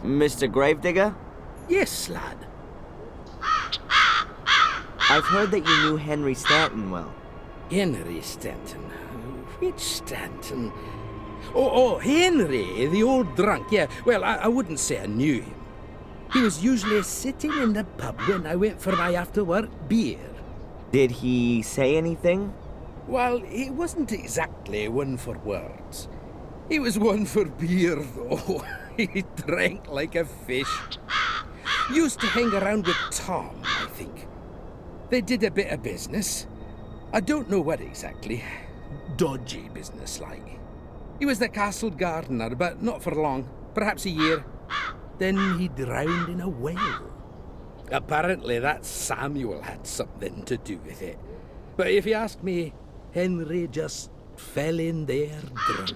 Mr. Gravedigger? Yes, lad. I've heard that you knew Henry Stanton well. Henry Stanton. Which Stanton? Oh, Henry, the old drunk. Yeah, well, I wouldn't say I knew him. He was usually sitting in the pub when I went for my after-work beer. Did he say anything? Well, he wasn't exactly one for words. He was one for beer, though. He drank like a fish. Used to hang around with Tom, I think. They did a bit of business. I don't know what exactly. Dodgy business, like. He was the castle gardener, but not for long. Perhaps a year. Then he drowned in a well. Apparently that Samuel had something to do with it. But if you ask me, Henry just fell in there drunk.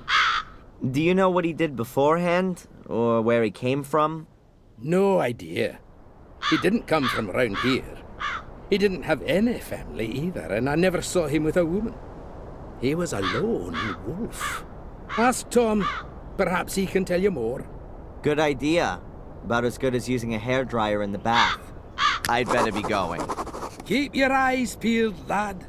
Do you know what he did beforehand? Or where he came from? No idea. He didn't come from around here. He didn't have any family either, and I never saw him with a woman. He was a lone wolf. Ask Tom. Perhaps he can tell you more. Good idea. About as good as using a hairdryer in the bath. I'd better be going. Keep your eyes peeled, lad.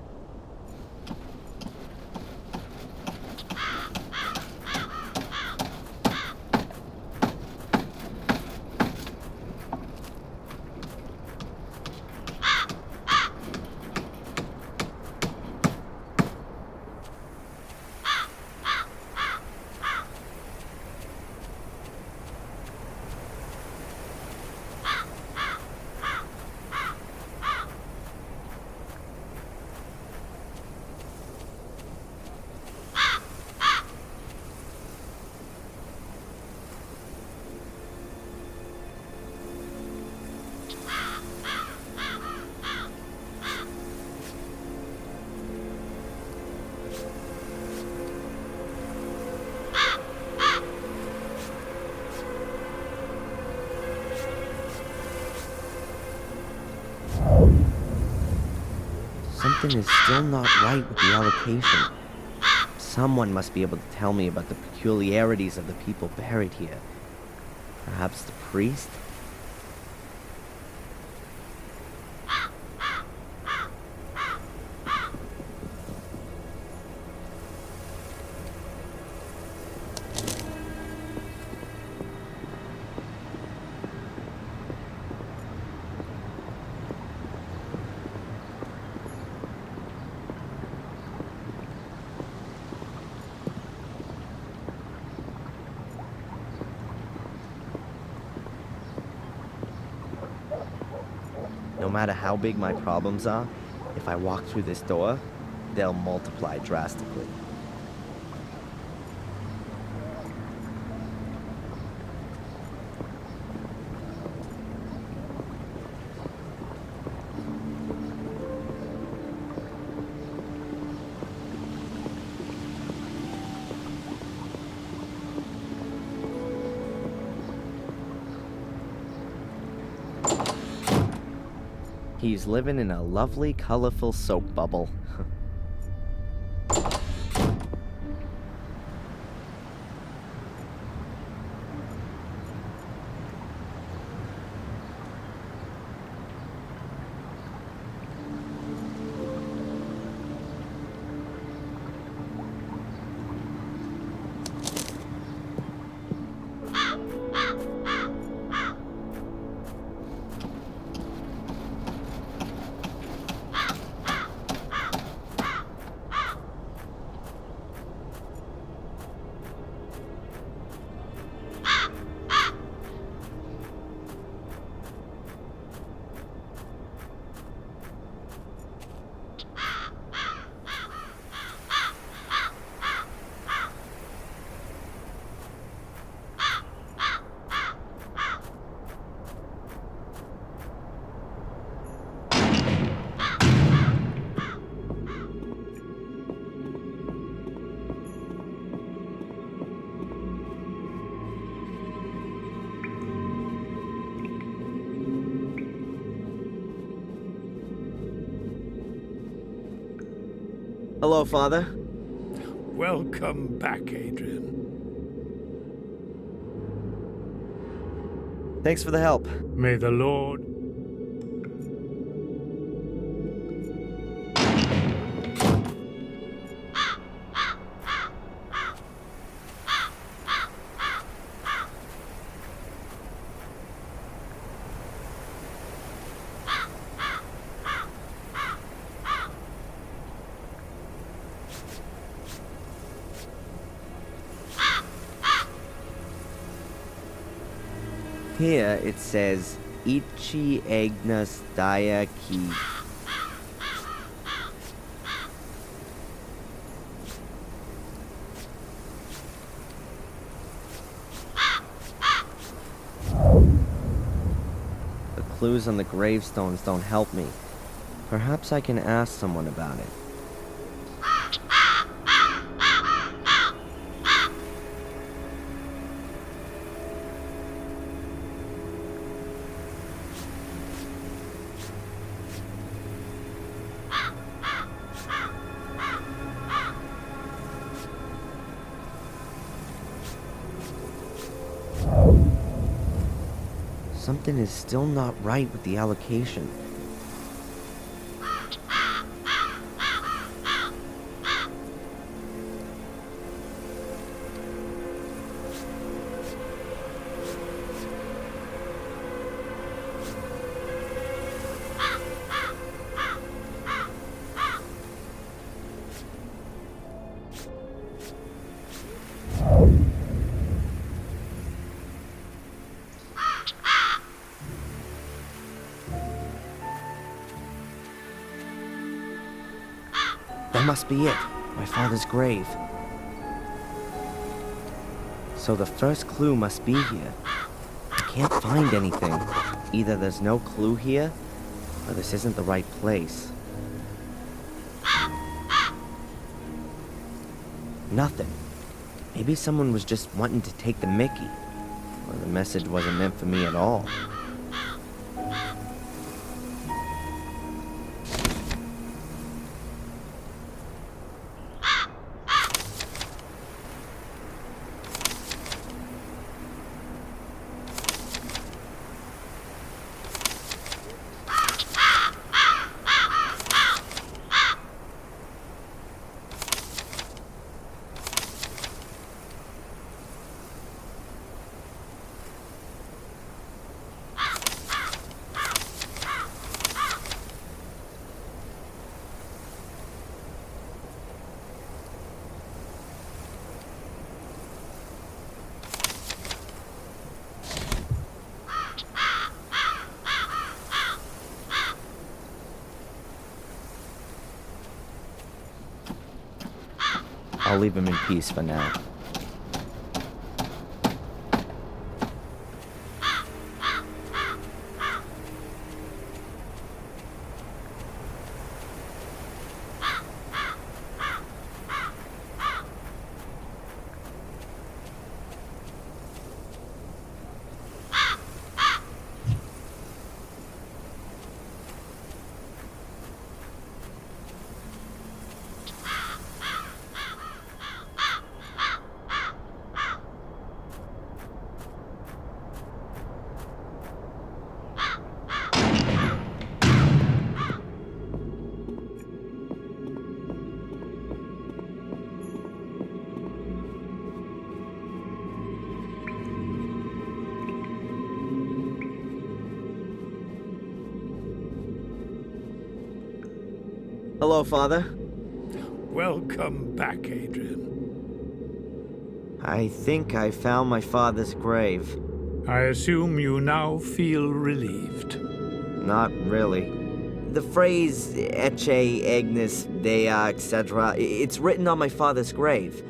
Something is still not right with the allocation. Someone must be able to tell me about the peculiarities of the people buried here. Perhaps the priest? No matter how big my problems are, if I walk through this door, they'll multiply drastically. He's living in a lovely, colorful soap bubble. Hello, Father. Welcome back, Adrian. Thanks for the help. May the Lord... Here it says, Ichi Agnes Dia Ki. The clues on the gravestones don't help me. Perhaps I can ask someone about it. Something is still not right with the allocation. That must be it. My father's grave. So the first clue must be here. I can't find anything. Either there's no clue here, or this isn't the right place. Nothing. Maybe someone was just wanting to take the mickey. Or the message wasn't meant for me at all. I'll leave him in peace for now. Hello, Father. Welcome back, Adrian. I think I found my father's grave. I assume you now feel relieved. Not really. The phrase Ecce Agnes Dea, etc., it's written on my father's grave.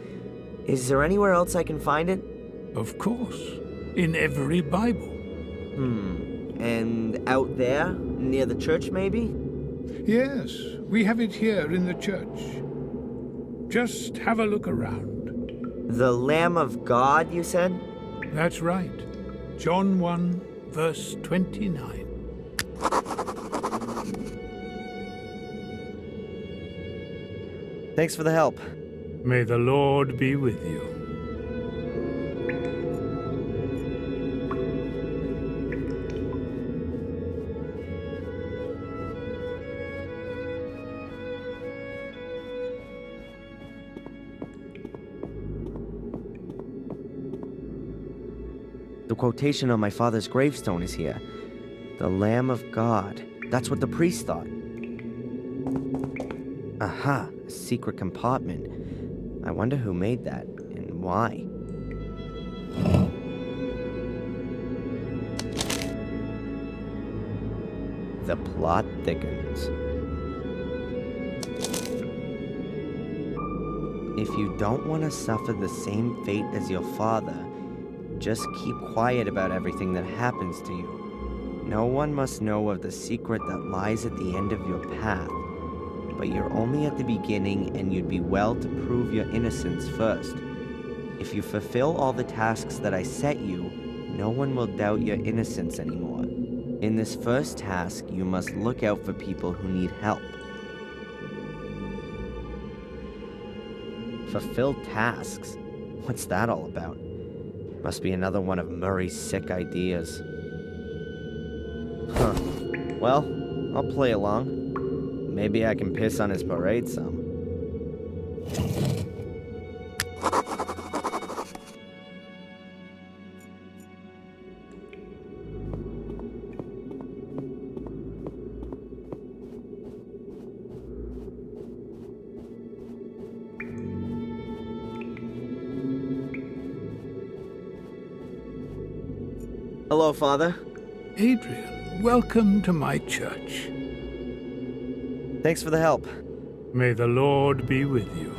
Is there anywhere else I can find it? Of course. In every Bible. And out there, near the church, maybe? Yes, we have it here in the church. Just have a look around. The Lamb of God, you said? That's right. John 1, verse 29. Thanks for the help. May the Lord be with you. The quotation on my father's gravestone is here. The Lamb of God. That's what the priest thought. Aha, a secret compartment. I wonder who made that, and why. The plot thickens. If you don't want to suffer the same fate as your father, just keep quiet about everything that happens to you. No one must know of the secret that lies at the end of your path. But you're only at the beginning, and you'd be well to prove your innocence first. If you fulfill all the tasks that I set you, no one will doubt your innocence anymore. In this first task, you must look out for people who need help. Fulfill tasks? What's that all about? Must be another one of Murray's sick ideas. Huh. Well, I'll play along. Maybe I can piss on his parade some. Hello, Father. Adrian, welcome to my church. Thanks for the help. May the Lord be with you.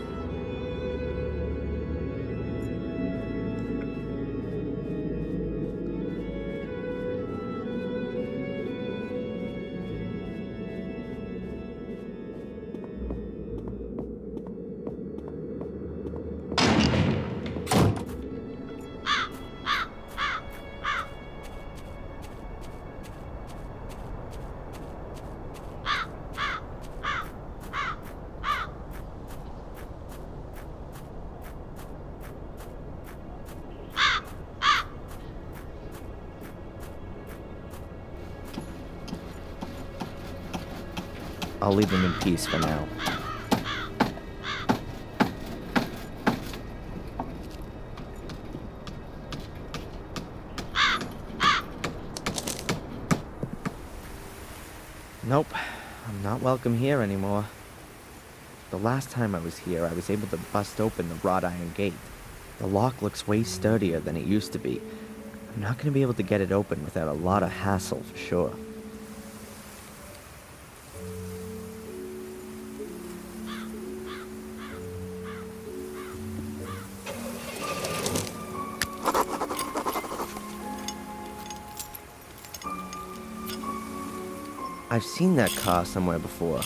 I'll leave them in peace for now. Nope, I'm not welcome here anymore. The last time I was here, I was able to bust open the wrought iron gate. The lock looks way sturdier than it used to be. I'm not going to be able to get it open without a lot of hassle for sure. I've seen that car somewhere before.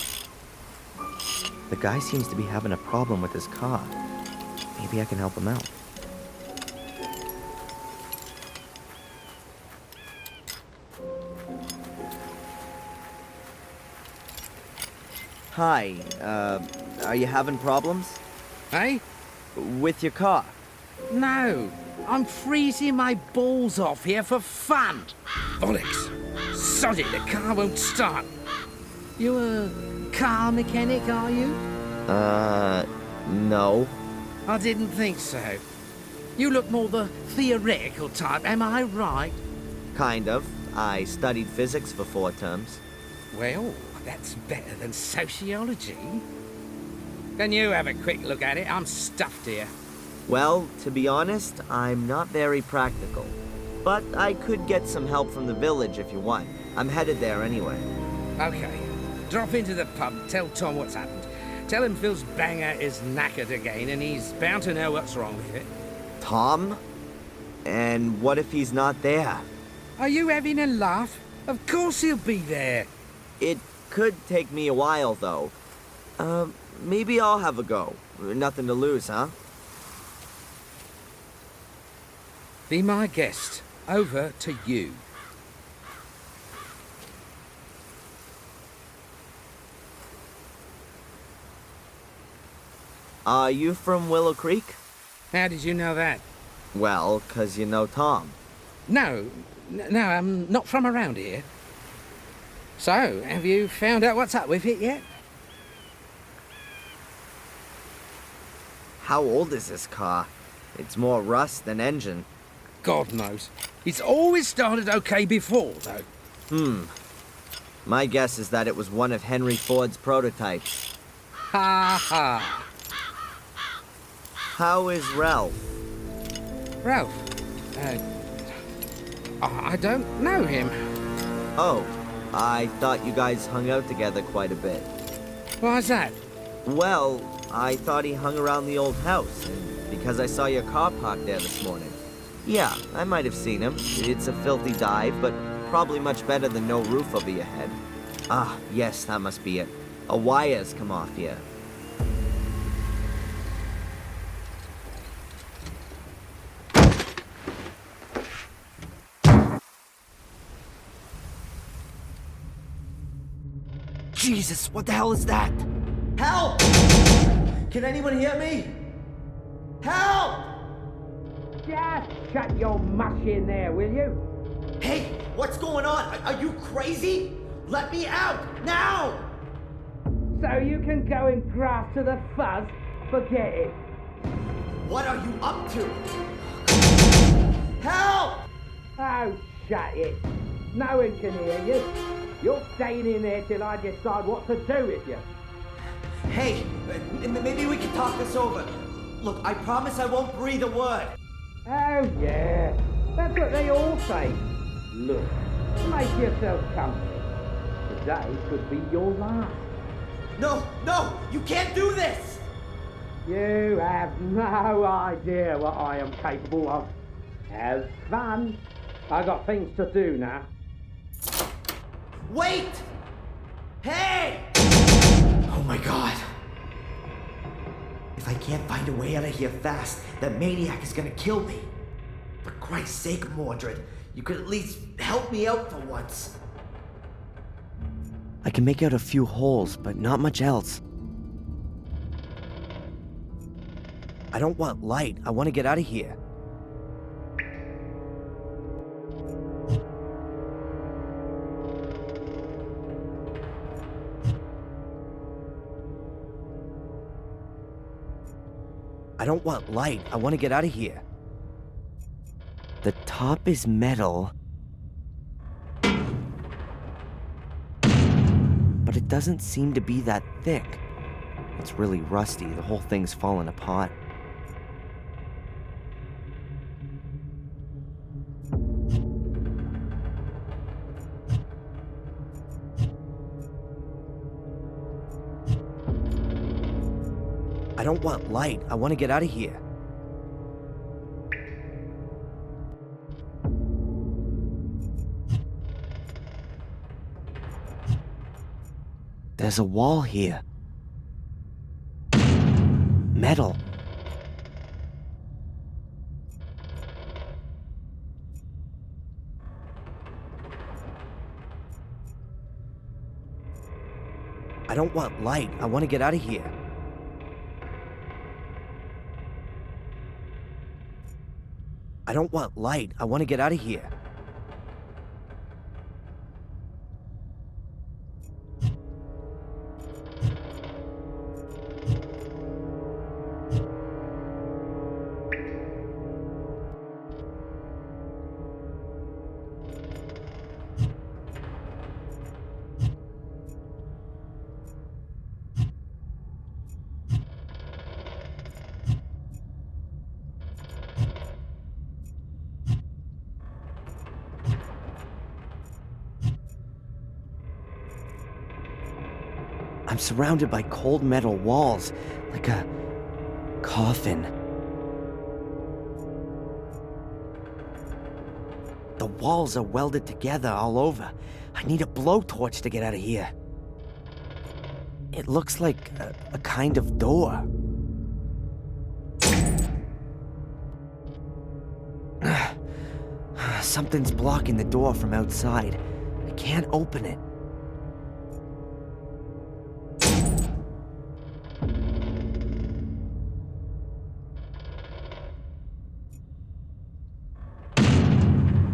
The guy seems to be having a problem with his car. Maybe I can help him out. Hi, are you having problems? Hey? With your car? No, I'm freezing my balls off here for fun. Bollocks. Sod it, the car won't start. You a car mechanic, are you? No. I didn't think so. You look more the theoretical type, am I right? Kind of. I studied physics for 4 terms. Well, that's better than sociology. Can you have a quick look at it? I'm stuffed here. Well, to be honest, I'm not very practical. But I could get some help from the village if you want. I'm headed there anyway. Okay. Drop into the pub, tell Tom what's happened. Tell him Phil's banger is knackered again and he's bound to know what's wrong with it. Tom? And what if he's not there? Are you having a laugh? Of course he'll be there. It could take me a while, though. Maybe I'll have a go. Nothing to lose, huh? Be my guest. Over to you. Are you from Willow Creek? How did you know that? Well, 'cause you know Tom. No, I'm not from around here. So, have you found out what's up with it yet? How old is this car? It's more rust than engine. God knows. It's always started okay before, though. My guess is that it was one of Henry Ford's prototypes. Ha ha. How is Ralph? Ralph? I don't know him. Oh, I thought you guys hung out together quite a bit. Why's that? Well, I thought he hung around the old house, and because I saw your car parked there this morning. Yeah, I might have seen him. It's a filthy dive, but probably much better than no roof over your head. Ah, yes, that must be it. A wire's come off here. Jesus, what the hell is that? Help! Can anyone hear me? Help! Just shut your mush in there, will you? Hey, what's going on? Are you crazy? Let me out, now! So you can go and graft to the fuzz? Forget it. What are you up to? Help! Oh, shut it. No one can hear you. You're staying in there till I decide what to do with you. Hey, maybe we can talk this over. Look, I promise I won't breathe a word. Oh, yeah. That's what they all say. Look, make yourself comfortable. Today could be your last. No, you can't do this! You have no idea what I am capable of. Have fun. I got things to do now. Wait! Hey! Oh my god. If I can't find a way out of here fast, that maniac is gonna kill me. For Christ's sake, Mordred, you could at least help me out for once. I can make out a few holes, but not much else. I don't want light. I want to get out of here. I don't want light. I want to get out of here. The top is metal. But it doesn't seem to be that thick. It's really rusty. The whole thing's fallen apart. I don't want light. I want to get out of here. There's a wall here. Metal. I don't want light. I want to get out of here. I don't want light. I want to get out of here. I'm surrounded by cold metal walls, like a coffin. The walls are welded together all over. I need a blowtorch to get out of here. It looks like a kind of door. Something's blocking the door from outside. I can't open it.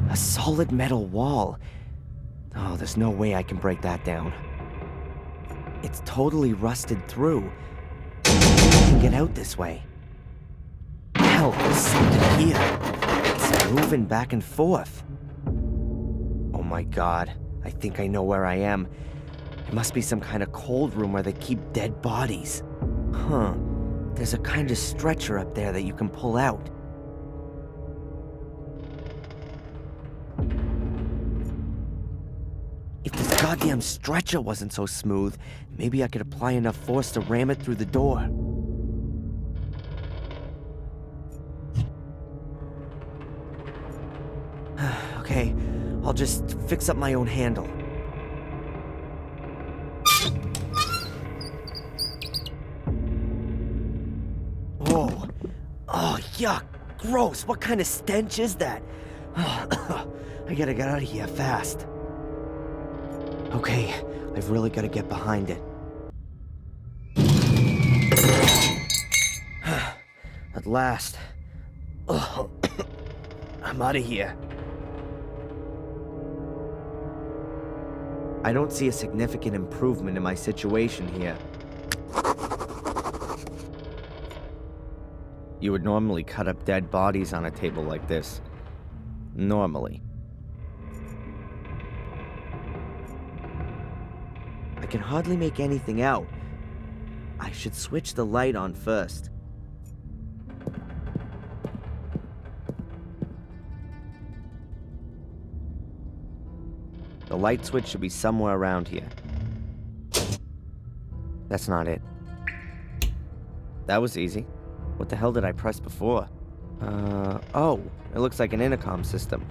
A solid metal wall. Oh, there's no way I can break that down. It's totally rusted through. Maybe I can get out this way. Hell, there's something here. It's moving back and forth. Oh my god, I think I know where I am. It must be some kind of cold room where they keep dead bodies. Huh, there's a kind of stretcher up there that you can pull out. If this goddamn stretcher wasn't so smooth, maybe I could apply enough force to ram it through the door. Okay, I'll just fix up my own handle. Whoa. Oh, yuck. Gross. What kind of stench is that? I gotta get out of here fast. Okay, I've really gotta get behind it. At last. I'm out of here. I don't see a significant improvement in my situation here. You would normally cut up dead bodies on a table like this. Normally. I can hardly make anything out. I should switch the light on first. The light switch should be somewhere around here. That's not it. That was easy. What the hell did I press before? Oh, it looks like an intercom system,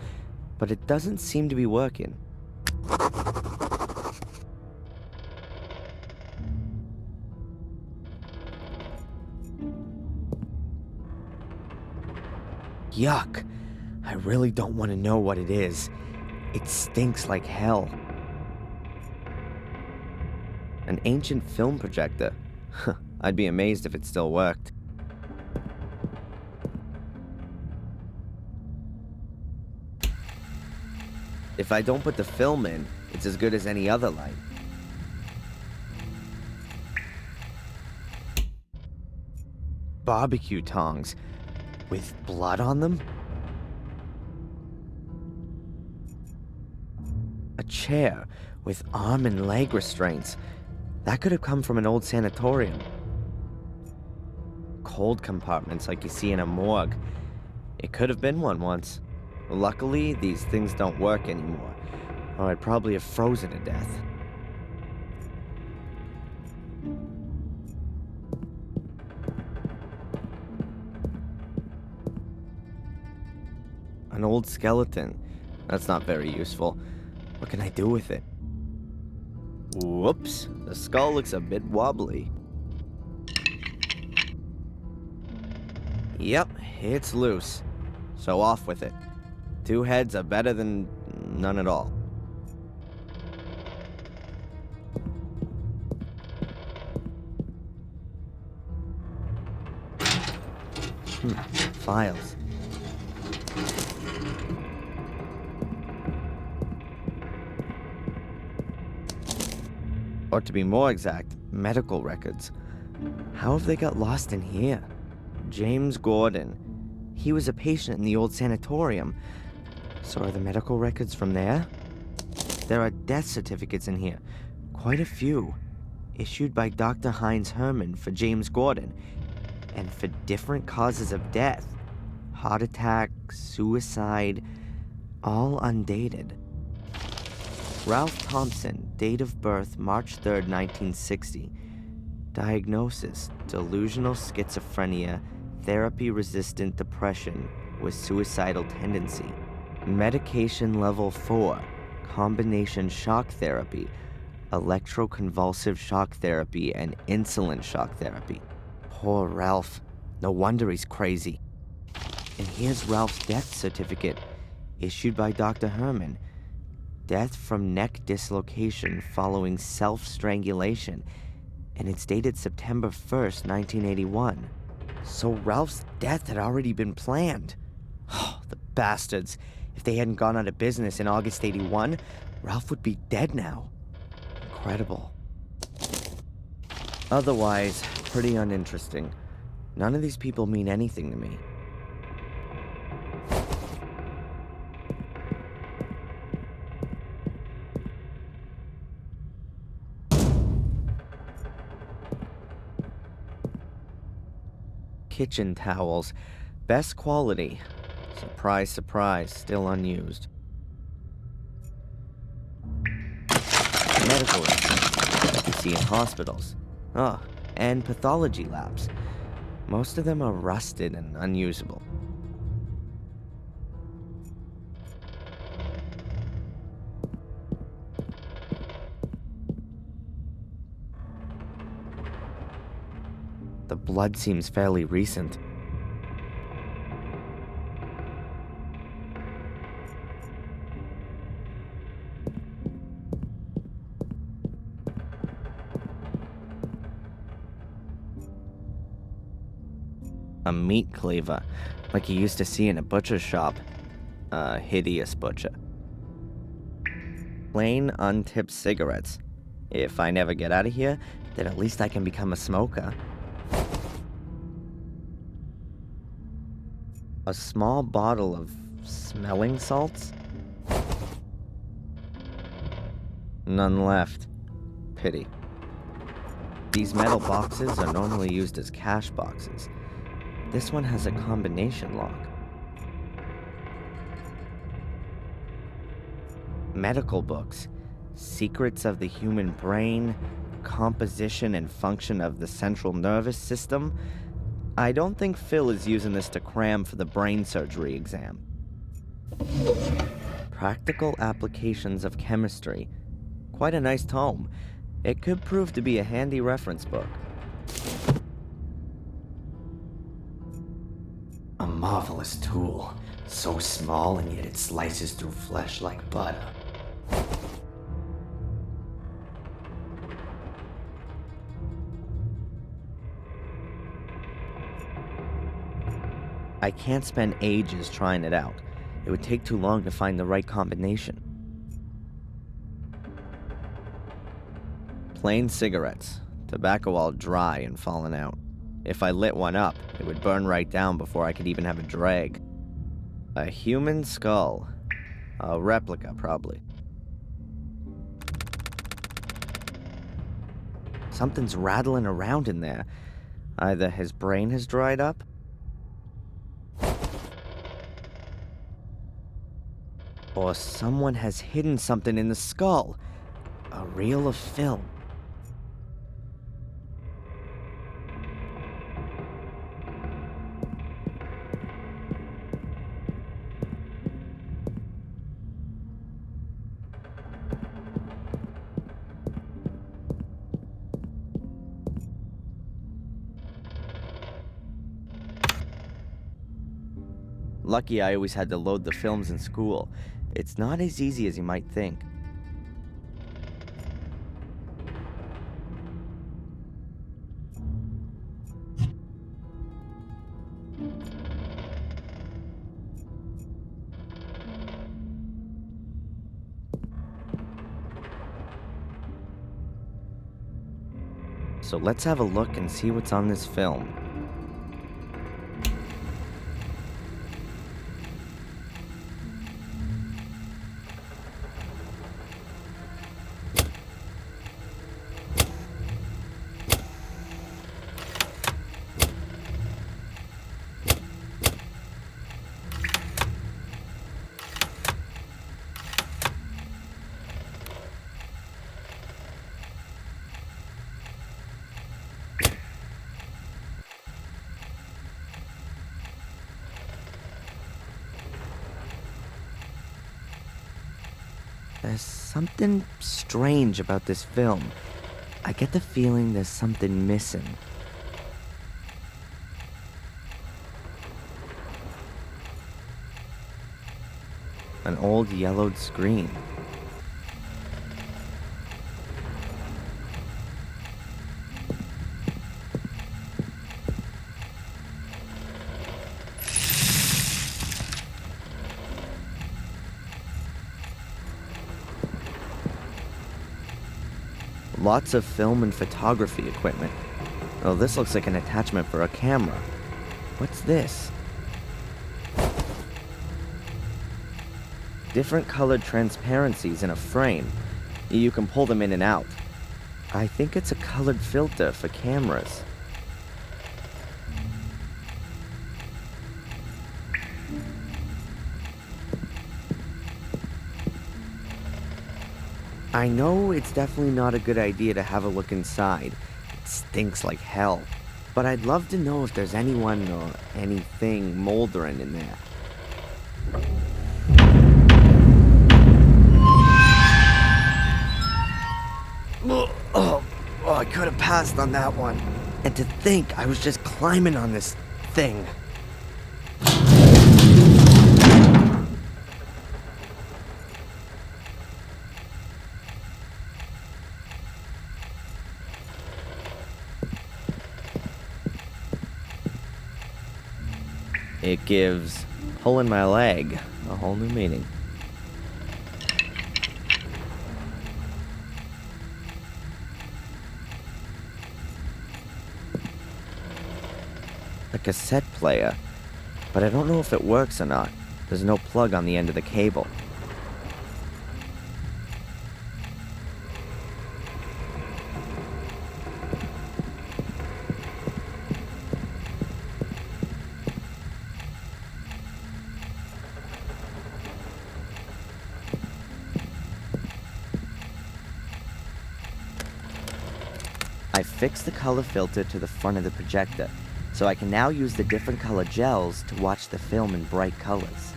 but it doesn't seem to be working. Yuck. I really don't want to know what it is. It stinks like hell. An ancient film projector. I'd be amazed if it still worked. If I don't put the film in, it's as good as any other light. Barbecue tongs. With blood on them? A chair with arm and leg restraints. That could have come from an old sanatorium. Cold compartments like you see in a morgue. It could have been one once. Luckily, these things don't work anymore, or I'd probably have frozen to death. An old skeleton. That's not very useful. What can I do with it? Whoops, the skull looks a bit wobbly. Yep, it's loose. So off with it. 2 heads are better than none at all. Files. Or to be more exact, medical records. How have they got lost in here? James Gordon. He was a patient in the old sanatorium. So are the medical records from there? There are death certificates in here. Quite a few. Issued by Dr. Heinz Herman for James Gordon. And for different causes of death. Heart attack, suicide, all undated. Ralph Thompson, date of birth March 3rd, 1960. Diagnosis, delusional schizophrenia, therapy-resistant depression with suicidal tendency. Medication level 4, combination shock therapy, electroconvulsive shock therapy, and insulin shock therapy. Poor Ralph. No wonder he's crazy. And here's Ralph's death certificate, issued by Dr. Herman. Death from neck dislocation following self-strangulation, and it's dated September 1st, 1981. So Ralph's death had already been planned. Oh, the bastards. If they hadn't gone out of business in August 81, Ralph would be dead now. Incredible. Otherwise, pretty uninteresting. None of these people mean anything to me. kitchen towels. Best quality. Surprise, surprise, still unused. Medical records, like you see in hospitals. And pathology labs. Most of them are rusted and unusable. The blood seems fairly recent. A meat cleaver, like you used to see in a butcher's shop. A hideous butcher. Plain, untipped cigarettes. If I never get out of here, then at least I can become a smoker. A small bottle of smelling salts? None left. Pity. These metal boxes are normally used as cash boxes. This one has a combination lock. Medical books. Secrets of the human brain, composition and function of the central nervous system. I don't think Phil is using this to cram for the brain surgery exam. Practical applications of chemistry. Quite a nice tome. It could prove to be a handy reference book. A marvelous tool. So small and yet it slices through flesh like butter. I can't spend ages trying it out. It would take too long to find the right combination. Plain cigarettes. Tobacco all dry and fallen out. If I lit one up, it would burn right down before I could even have a drag. A human skull. A replica, probably. Something's rattling around in there. Either his brain has dried up, or someone has hidden something in the skull. A reel of film. Lucky I always had to load the films in school. It's not as easy as you might think. So let's have a look and see what's on this film. There's something strange about this film. I get the feeling there's something missing. An old yellowed screen. Lots of film and photography equipment. Oh, this looks like an attachment for a camera. What's this? Different colored transparencies in a frame. You can pull them in and out. I think it's a colored filter for cameras. I know it's definitely not a good idea to have a look inside. It stinks like hell. But I'd love to know if there's anyone or anything moldering in there. Oh, I could have passed on that one. And to think I was just climbing on this thing. It gives pulling my leg a whole new meaning. A cassette player, but I don't know if it works or not. There's no plug on the end of the cable. I fixed the color filter to the front of the projector, so I can now use the different color gels to watch the film in bright colors.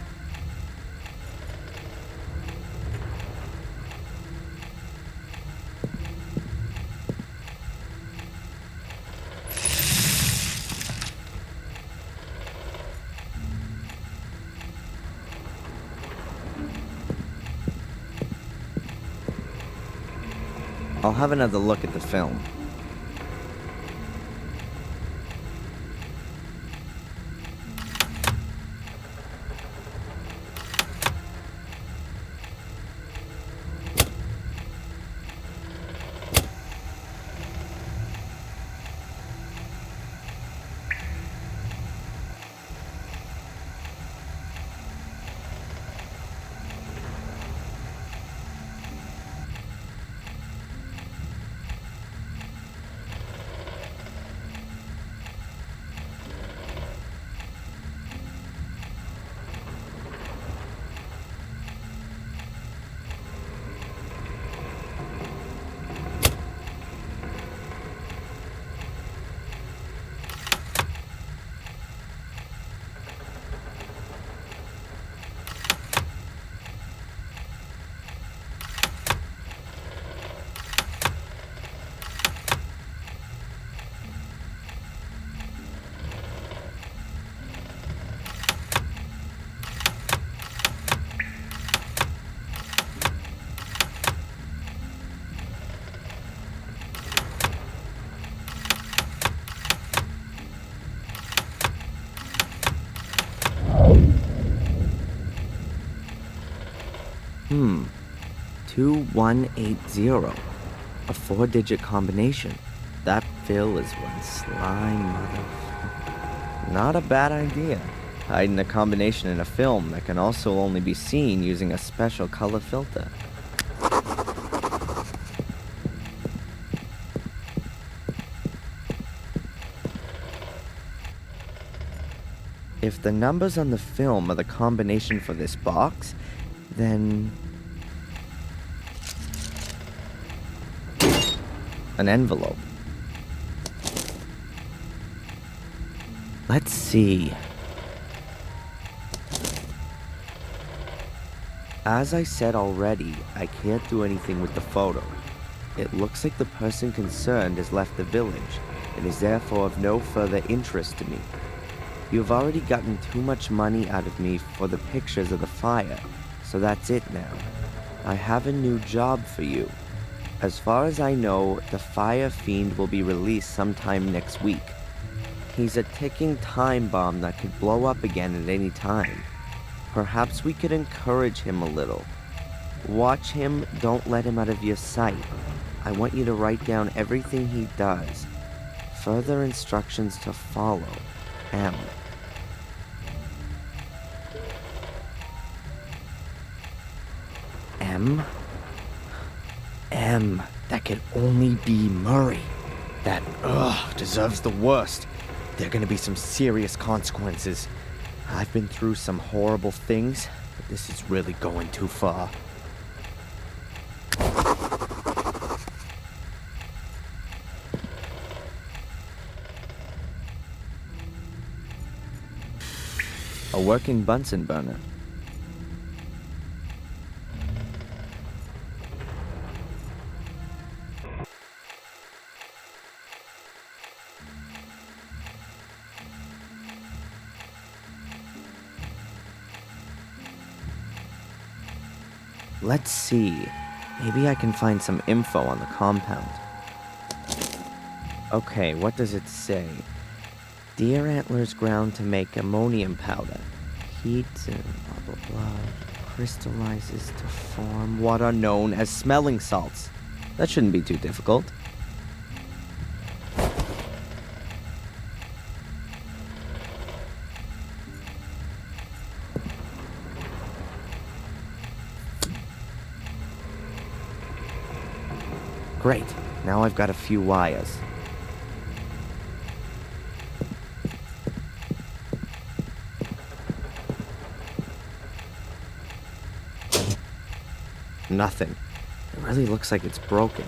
I'll have another look at the film. Hmm. 2180. A 4-digit combination. That Phil is one sly mother... Not a bad idea. Hiding a combination in a film that can also only be seen using a special color filter. If the numbers on the film are the combination for this box, then... an envelope. Let's see. As I said already, I can't do anything with the photo. It looks like the person concerned has left the village and is therefore of no further interest to me. You've already gotten too much money out of me for the pictures of the fire, so that's it now. I have a new job for you. As far as I know, the Fire Fiend will be released sometime next week. He's a ticking time bomb that could blow up again at any time. Perhaps we could encourage him a little. Watch him, don't let him out of your sight. I want you to write down everything he does. Further instructions to follow. M. M? M. That could only be Murray. That, deserves the worst. There are gonna be some serious consequences. I've been through some horrible things, but this is really going too far. A working Bunsen burner. Let's see. Maybe I can find some info on the compound. Okay, what does it say? Deer antlers ground to make ammonium powder. Heat, blah blah blah, crystallizes to form what are known as smelling salts. That shouldn't be too difficult. Great, now I've got a few wires. Nothing. It really looks like it's broken.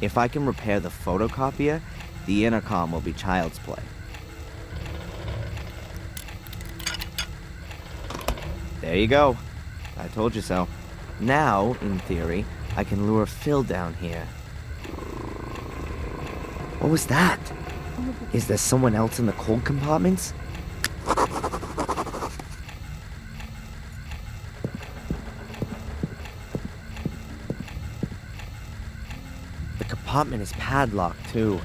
If I can repair the photocopier, the intercom will be child's play. There you go. I told you so. Now, in theory, I can lure Phil down here. What was that? Is there someone else in the cold compartments? The compartment is padlocked, too.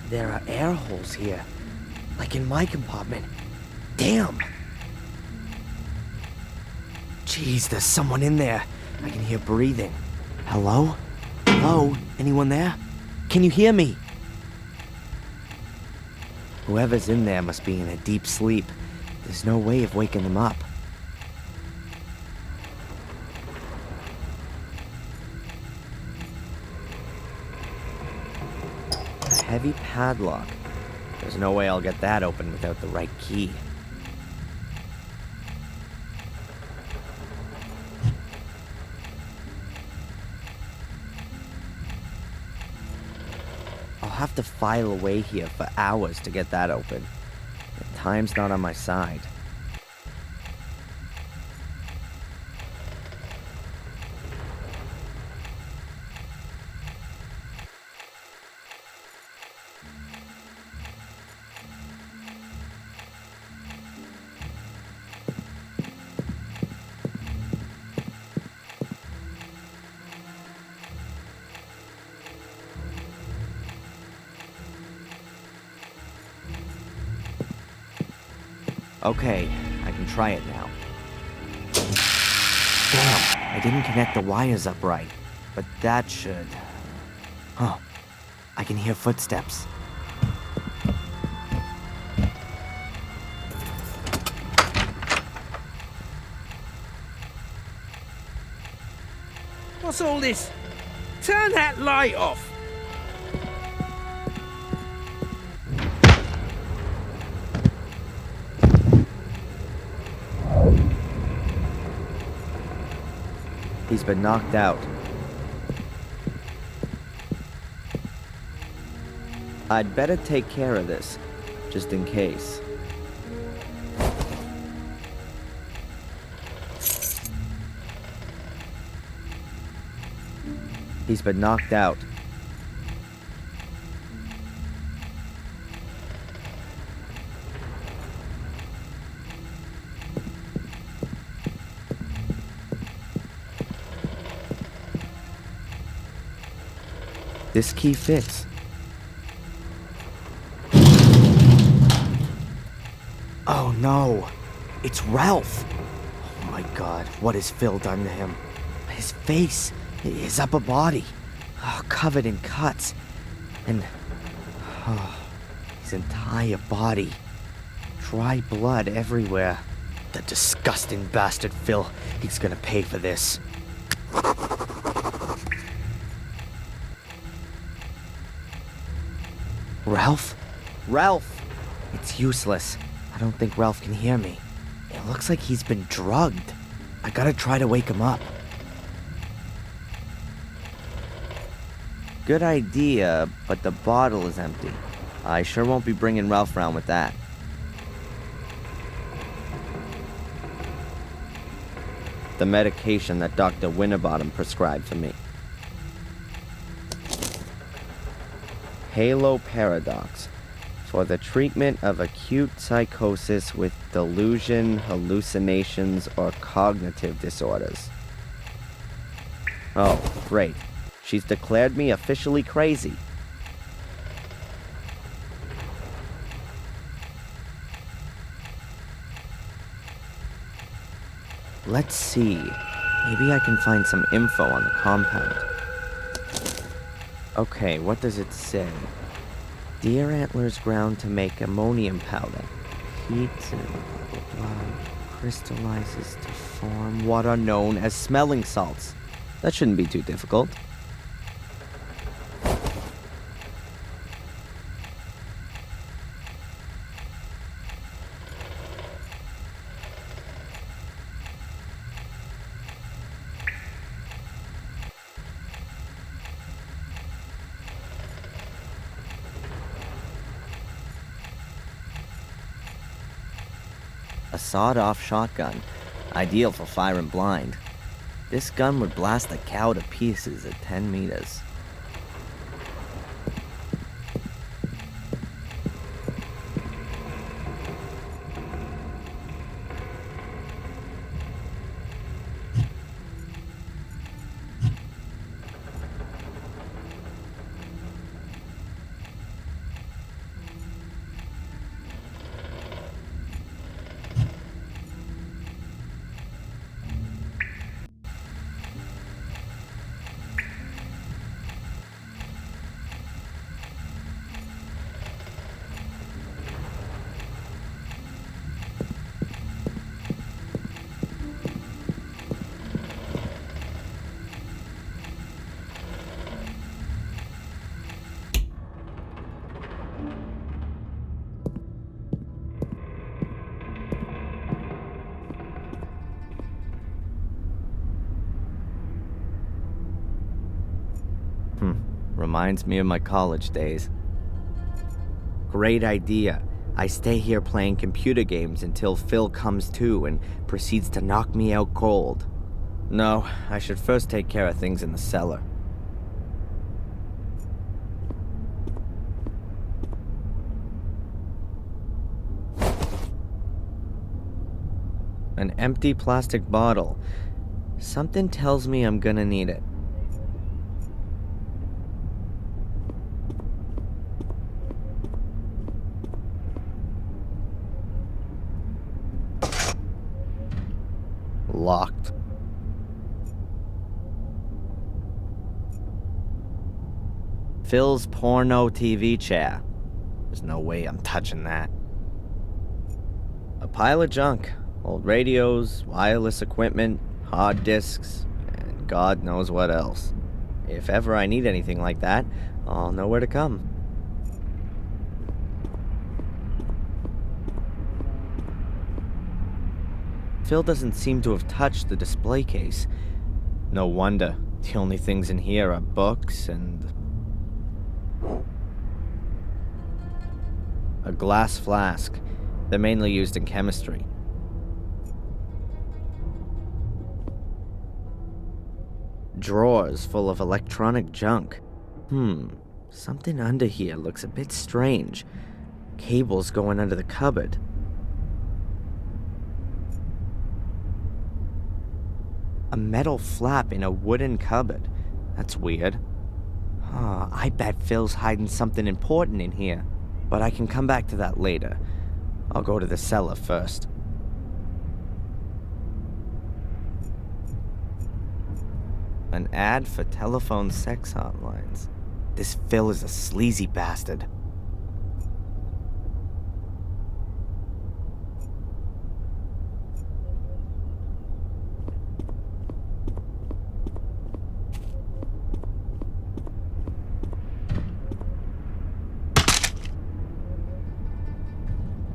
There are air holes here, like in my compartment. Damn! Jeez, there's someone in there. I can hear breathing. Hello? Hello? Anyone there? Can you hear me? Whoever's in there must be in a deep sleep. There's no way of waking them up. A heavy padlock. There's no way I'll get that open without the right key. I'll have to file away here for hours to get that open. And time's not on my side. Okay, I can try it now. Damn, I didn't connect the wires up right, but that should... Huh, I can hear footsteps. What's all this? Turn that light off! He's been knocked out. I'd better take care of this, just in case. He's been knocked out. This key fits. Oh no, it's Ralph. Oh my God, what has Phil done to him? His face, his upper body, covered in cuts, and his entire body. Dry blood everywhere. The disgusting bastard Phil, he's gonna pay for this. Ralph? Ralph! It's useless. I don't think Ralph can hear me. It looks like he's been drugged. I gotta try to wake him up. Good idea, but the bottle is empty. I sure won't be bringing Ralph round with that. The medication that Dr. Winterbottom prescribed for me. Halo Paradox, for the treatment of acute psychosis with delusion, hallucinations, or cognitive disorders. Oh, great. She's declared me officially crazy. Let's see. Maybe I can find some info on the compound. Okay, what does it say? Deer antlers ground to make ammonium powder. Heat and blah, blah, blah, crystallizes to form what are known as smelling salts. That shouldn't be too difficult. A sawed-off shotgun, ideal for firing blind. This gun would blast a cow to pieces at 10 meters. Reminds me of my college days. Great idea. I stay here playing computer games until Phil comes to and proceeds to knock me out cold. No, I should first take care of things in the cellar. An empty plastic bottle. Something tells me I'm gonna need it. Locked. Phil's porno TV chair. There's no way I'm touching that. A pile of junk. Old radios, wireless equipment, hard disks, and God knows what else. If ever I need anything like that, I'll know where to come. Phil doesn't seem to have touched the display case. No wonder. The only things in here are books and a glass flask. They're mainly used in chemistry. Drawers full of electronic junk. Something under here looks a bit strange. Cables going under the cupboard. A metal flap in a wooden cupboard. That's weird. I bet Phil's hiding something important in here. But I can come back to that later. I'll go to the cellar first. An ad for telephone sex hotlines. This Phil is a sleazy bastard.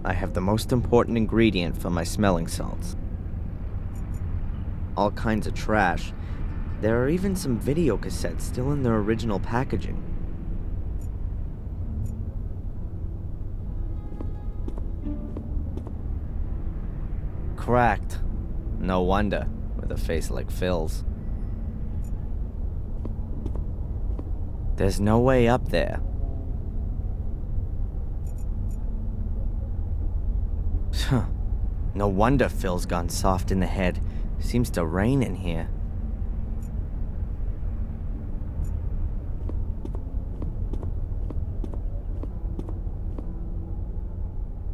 I have the most important ingredient for my smelling salts. All kinds of trash. There are even some video cassettes still in their original packaging. Cracked. No wonder, with a face like Phil's. There's no way up there. No wonder Phil's gone soft in the head. Seems to rain in here.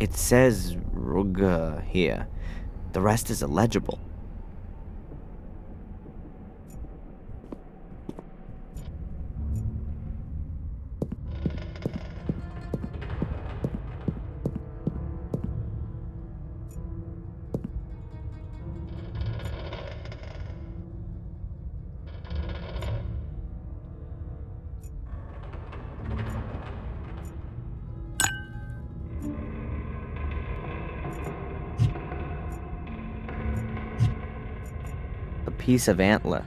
It says Rugger here. The rest is illegible. A piece of antler.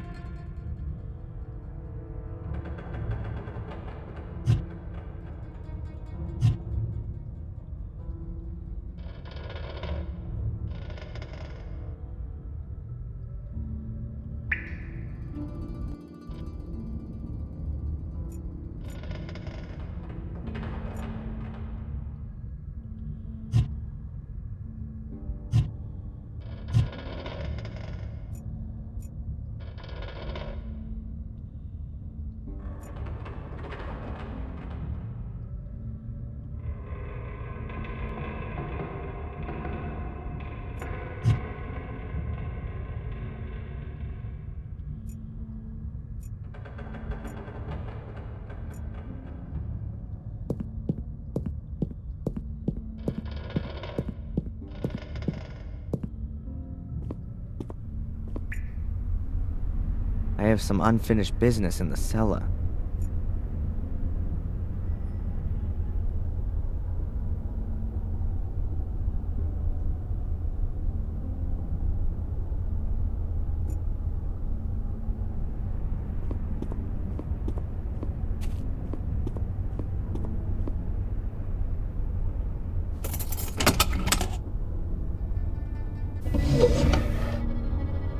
I have some unfinished business in the cellar.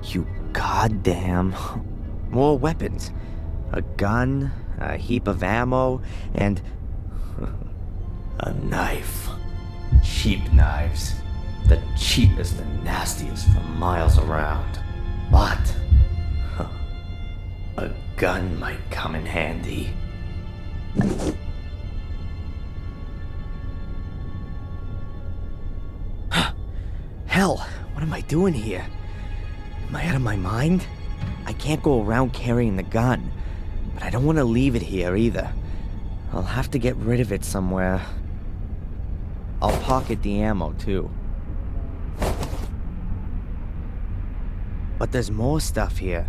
You goddamn... More weapons. A gun, a heap of ammo, and... a knife. Cheap knives. The cheapest and nastiest for miles around. But... a gun might come in handy. Hell, what am I doing here? Am I out of my mind? I can't go around carrying the gun, but I don't want to leave it here either. I'll have to get rid of it somewhere. I'll pocket the ammo, too. But there's more stuff here.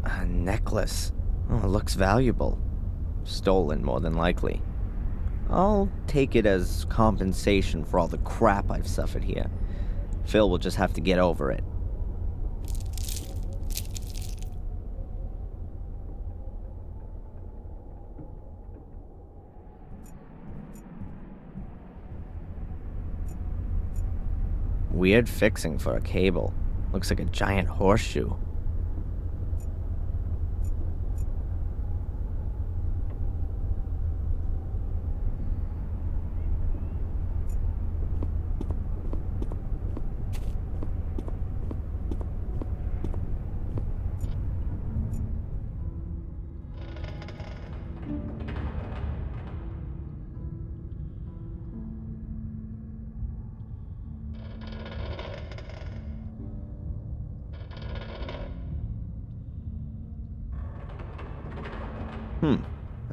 A necklace. Oh, it looks valuable. Stolen, more than likely. I'll take it as compensation for all the crap I've suffered here. Phil will just have to get over it. Weird fixing for a cable. Looks like a giant horseshoe.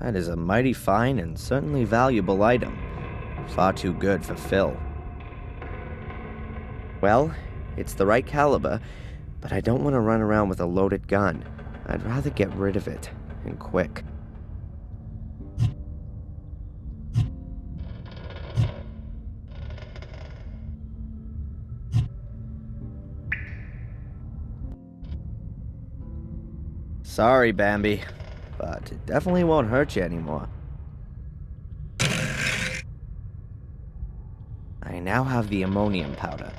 That is a mighty fine and certainly valuable item. Far too good for Phil. Well, it's the right caliber, but I don't want to run around with a loaded gun. I'd rather get rid of it, and quick. Sorry, Bambi, but it definitely won't hurt you anymore. I now have the ammonium powder.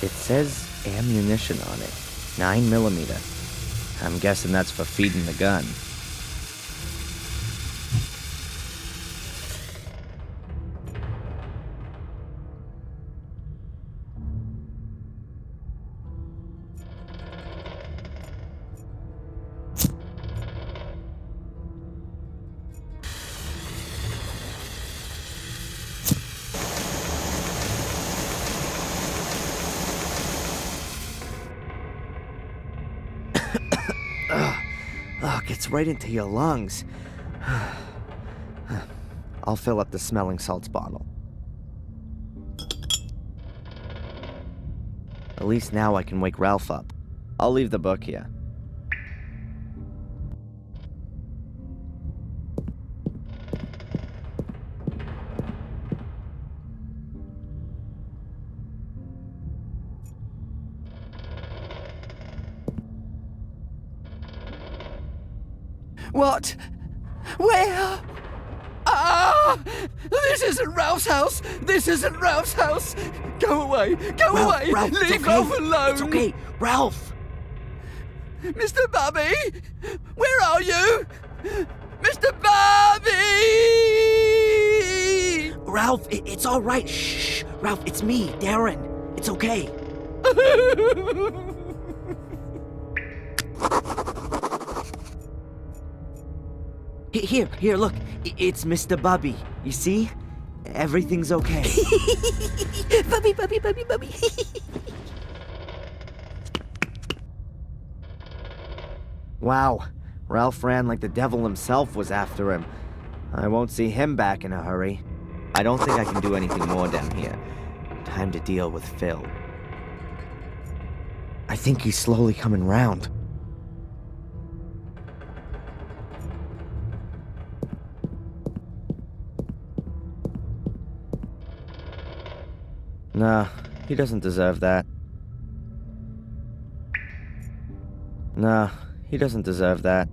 It says ammunition on it, 9mm. I'm guessing that's for feeding the gun. Gets right into your lungs. I'll fill up the smelling salts bottle. At least now I can wake Ralph up. I'll leave the book here. What? Where? Ah! This isn't Ralph's house! This isn't Ralph's house! Go away! Go away! Ralph, Leave it's okay. Ralph alone! It's okay, Ralph! Mr. Bobby! Where are you? Mr. Bobby! Ralph, it's all right. Shh! Ralph, it's me, Darren. It's okay. Here, look. It's Mr. Bubby. You see? Everything's okay. Bubby, Bubby, Bubby, Bubby. Wow. Ralph ran like the devil himself was after him. I won't see him back in a hurry. I don't think I can do anything more down here. Time to deal with Phil. I think he's slowly coming round. Nah, he doesn't deserve that. Nah, he doesn't deserve that.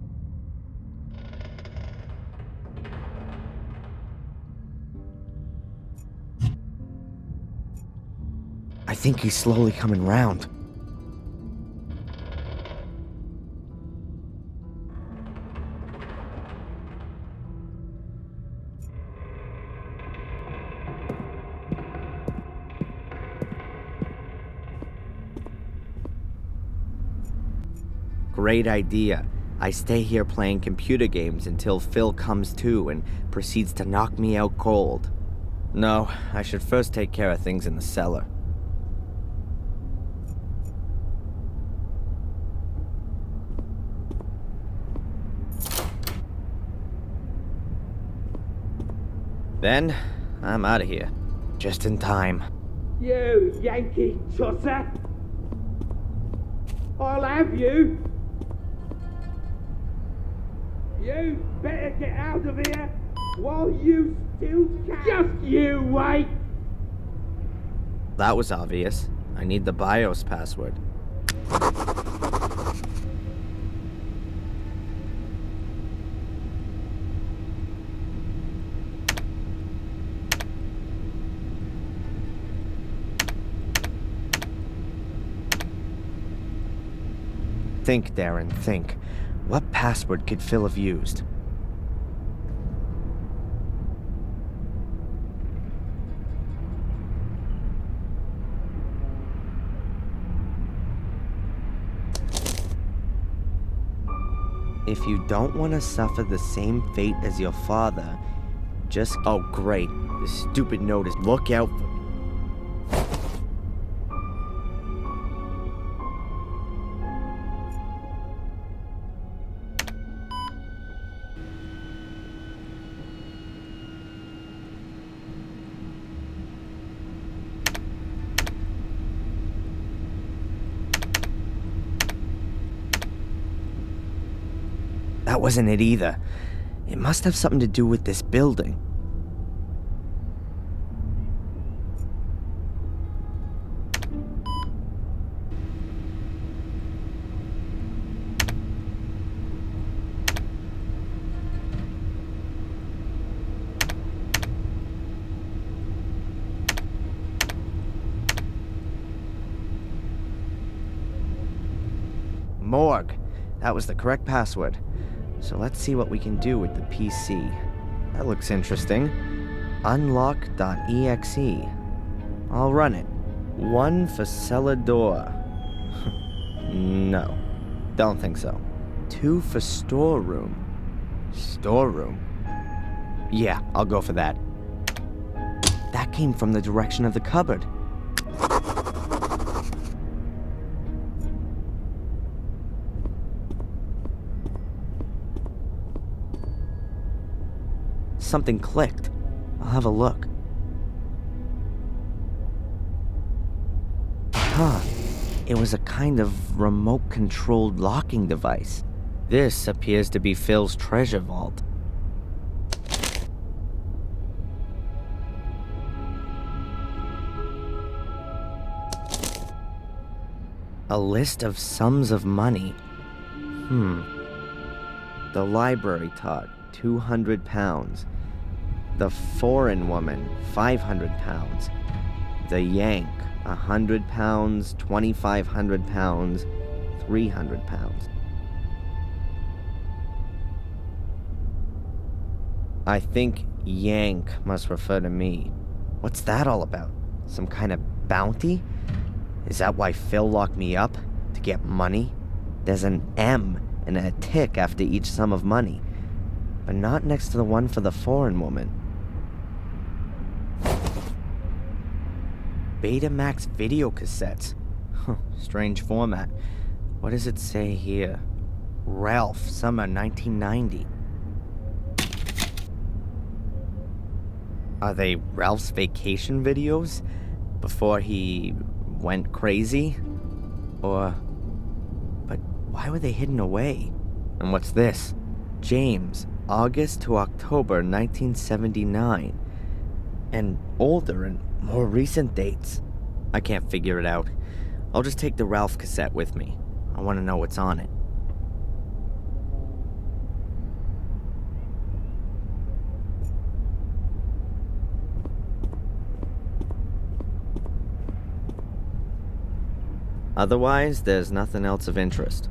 I think he's slowly coming round. Great idea. I stay here playing computer games until Phil comes to and proceeds to knock me out cold. No, I should first take care of things in the cellar. Then, I'm out of here. Just in time. You Yankee tosser! I'll have you! You better get out of here while you still can! Just you wait! That was obvious. I need the BIOS password. Think, Darren, think. What password could Phil have used? If you don't want to suffer the same fate as your father, just... Oh, great. This stupid note is look out for... that wasn't it either. It must have something to do with this building. Morgue. That was the correct password. So let's see what we can do with the PC. That looks interesting. Unlock.exe. I'll run it. 1 for cellar door. No, don't think so. 2 for storeroom. Storeroom? Yeah, I'll go for that. That came from the direction of the cupboard. Something clicked. I'll have a look. Huh. It was a kind of remote-controlled locking device. This appears to be Phil's treasure vault. A list of sums of money. The library taught, £200. The foreign woman, £500. The Yank, £100, £2,500, £300. I think Yank must refer to me. What's that all about? Some kind of bounty? Is that why Phil locked me up? To get money? There's an M and a tick after each sum of money, but not next to the one for the foreign woman. Betamax video cassettes. Strange format. What does it say here? Ralph, summer 1990. Are they Ralph's vacation videos? Before he went crazy? Or... but why were they hidden away? And what's this? James, August to October 1979. And older and more recent dates. I can't figure it out. I'll just take the Ralph cassette with me. I want to know what's on it. Otherwise, there's nothing else of interest.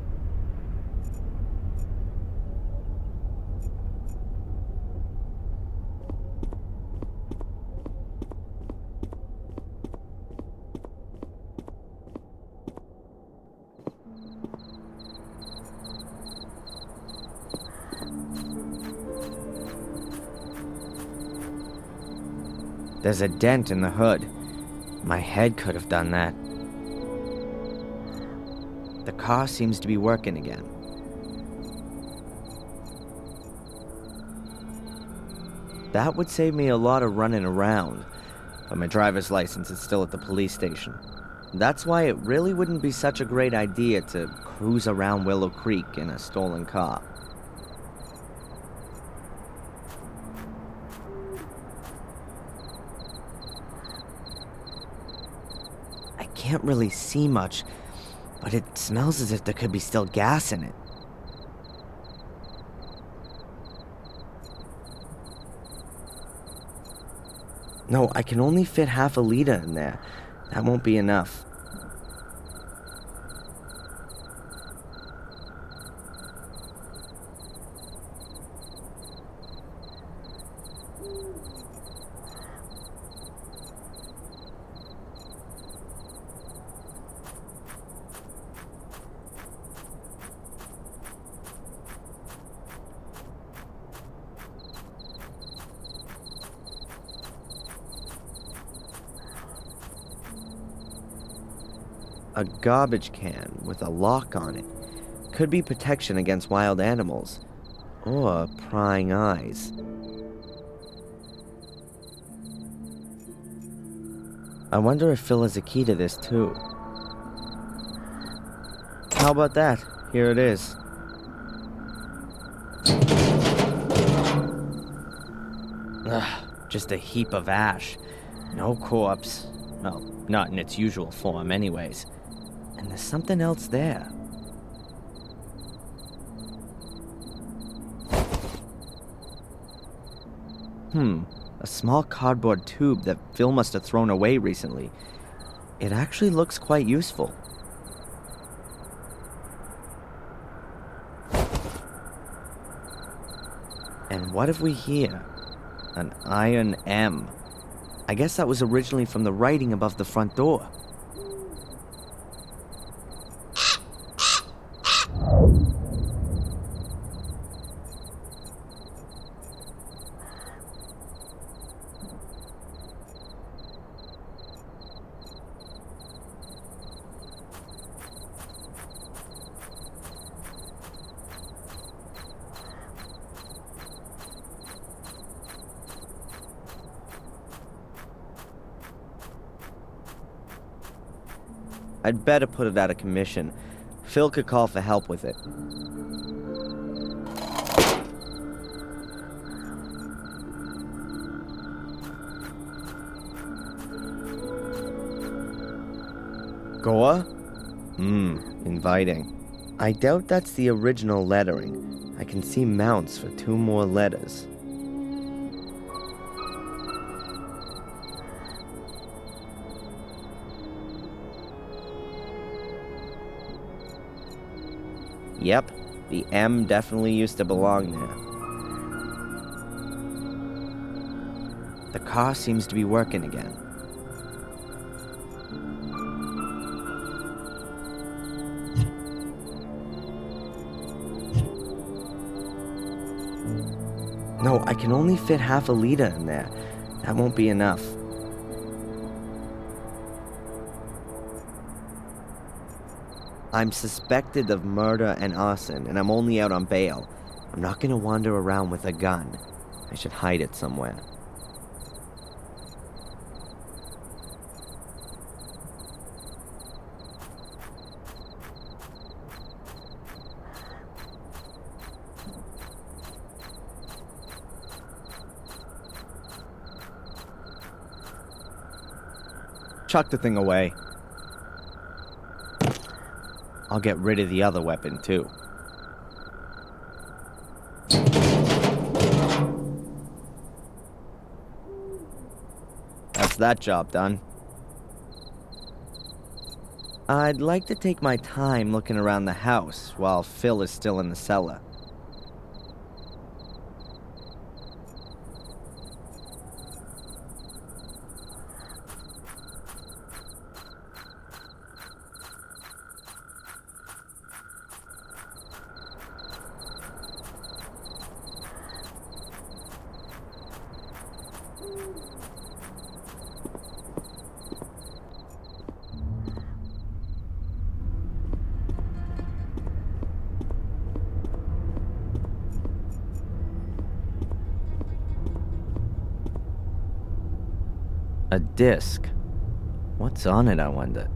There's a dent in the hood. My head could have done that. The car seems to be working again. That would save me a lot of running around, but my driver's license is still at the police station. That's why it really wouldn't be such a great idea to cruise around Willow Creek in a stolen car. I can't really see much, but it smells as if there could be still gas in it. No, I can only fit half a liter in there. That won't be enough. A garbage can with a lock on it. Could be protection against wild animals. Or prying eyes. I wonder if Phil has a key to this too. How about that? Here it is. Just a heap of ash. No corpse. Well, not in its usual form anyways. And there's something else there. A small cardboard tube that Phil must have thrown away recently. It actually looks quite useful. And what have we here? An iron M. I guess that was originally from the writing above the front door. I'd better put it out of commission. Phil could call for help with it. Goa? Inviting. I doubt that's the original lettering. I can see mounts for 2 more letters. Yep, the M definitely used to belong there. The car seems to be working again. No, I can only fit half a liter in there. That won't be enough. I'm suspected of murder and arson, and I'm only out on bail. I'm not gonna wander around with a gun. I should hide it somewhere. Chuck the thing away. I'll get rid of the other weapon, too. That's that job done. I'd like to take my time looking around the house while Phil is still in the cellar. A disc. What's on it, I wonder?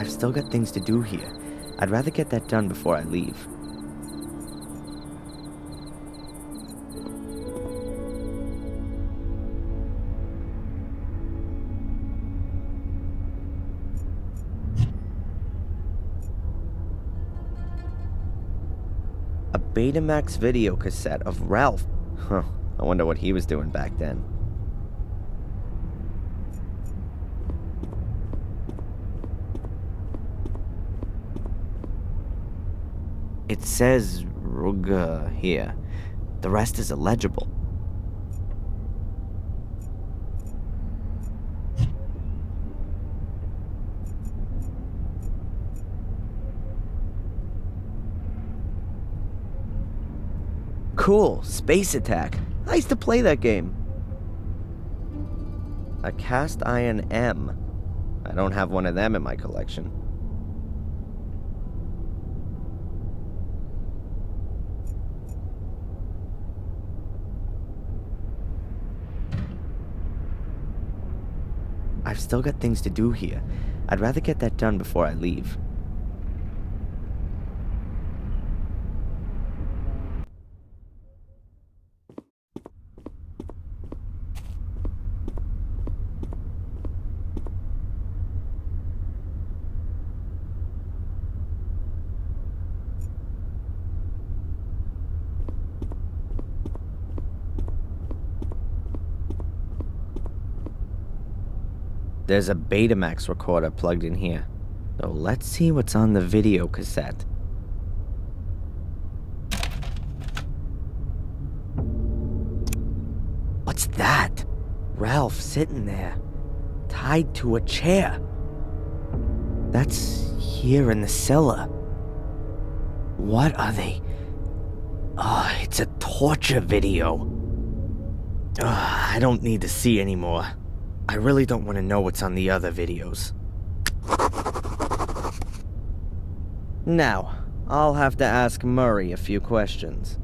I've still got things to do here. I'd rather get that done before I leave. A Betamax video cassette of Ralph. Huh, I wonder what he was doing back then. It says Rugger here. The rest is illegible. Cool, Space Attack. I used to play that game. A cast iron M. I don't have one of them in my collection. I've still got things to do here. I'd rather get that done before I leave. There's a Betamax recorder plugged in here. So let's see what's on the video cassette. What's that? Ralph sitting there, tied to a chair. That's here in the cellar. What are they? Oh, it's a torture video. I don't need to see anymore. I really don't want to know what's on the other videos. Now, I'll have to ask Murray a few questions.